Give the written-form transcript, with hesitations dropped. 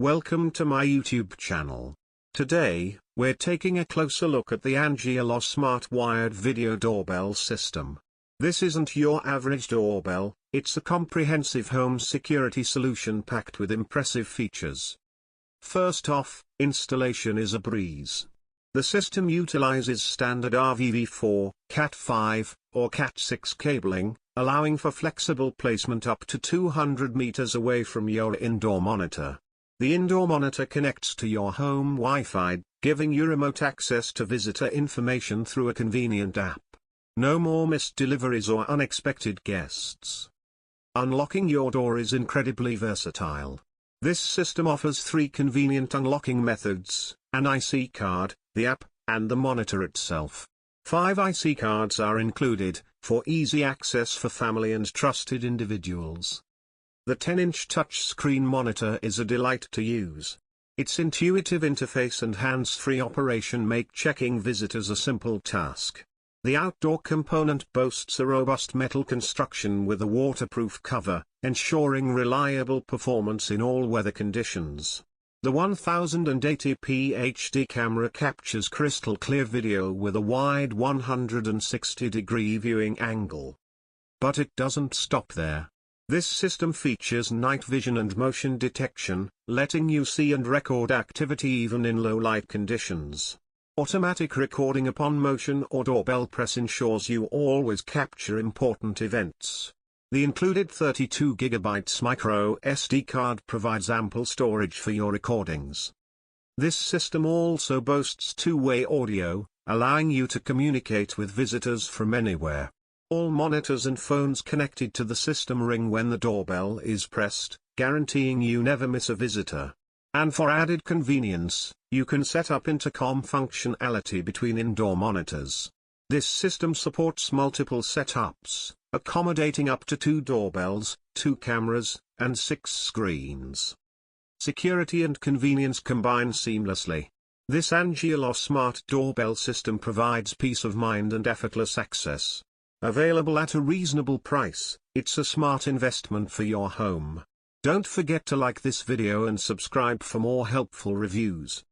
Welcome to my YouTube channel. Today, we're taking a closer look at the unbeatable smart wired video doorbell system. This isn't your average doorbell, it's a comprehensive home security solution packed with impressive features. First off, installation is a breeze. The system utilizes standard RVV4, Cat5, or Cat6 cabling, allowing for flexible placement up to 200 meters away from your indoor monitor. The indoor monitor connects to your home Wi-Fi, giving you remote access to visitor information through a convenient app. No more missed deliveries or unexpected guests. Unlocking your door is incredibly versatile. This system offers 3 convenient unlocking methods: an IC card, the app, and the monitor itself. 5 IC cards are included, for easy access for family and trusted individuals. The 10-inch touchscreen monitor is a delight to use. Its intuitive interface and hands-free operation make checking visitors a simple task. The outdoor component boasts a robust metal construction with a waterproof cover, ensuring reliable performance in all weather conditions. The 1080p HD camera captures crystal clear video with a wide 160-degree viewing angle. But it doesn't stop there. This system features night vision and motion detection, letting you see and record activity even in low light conditions. Automatic recording upon motion or doorbell press ensures you always capture important events. The included 32GB micro SD card provides ample storage for your recordings. This system also boasts two-way audio, allowing you to communicate with visitors from anywhere. All monitors and phones connected to the system ring when the doorbell is pressed, guaranteeing you never miss a visitor. And for added convenience, you can set up intercom functionality between indoor monitors. This system supports multiple setups, accommodating up to 2 doorbells, 2 cameras, and 6 screens. Security and convenience combine seamlessly. This unbeatable smart doorbell system provides peace of mind and effortless access. Available at a reasonable price, it's a smart investment for your home. Don't forget to like this video and subscribe for more helpful reviews.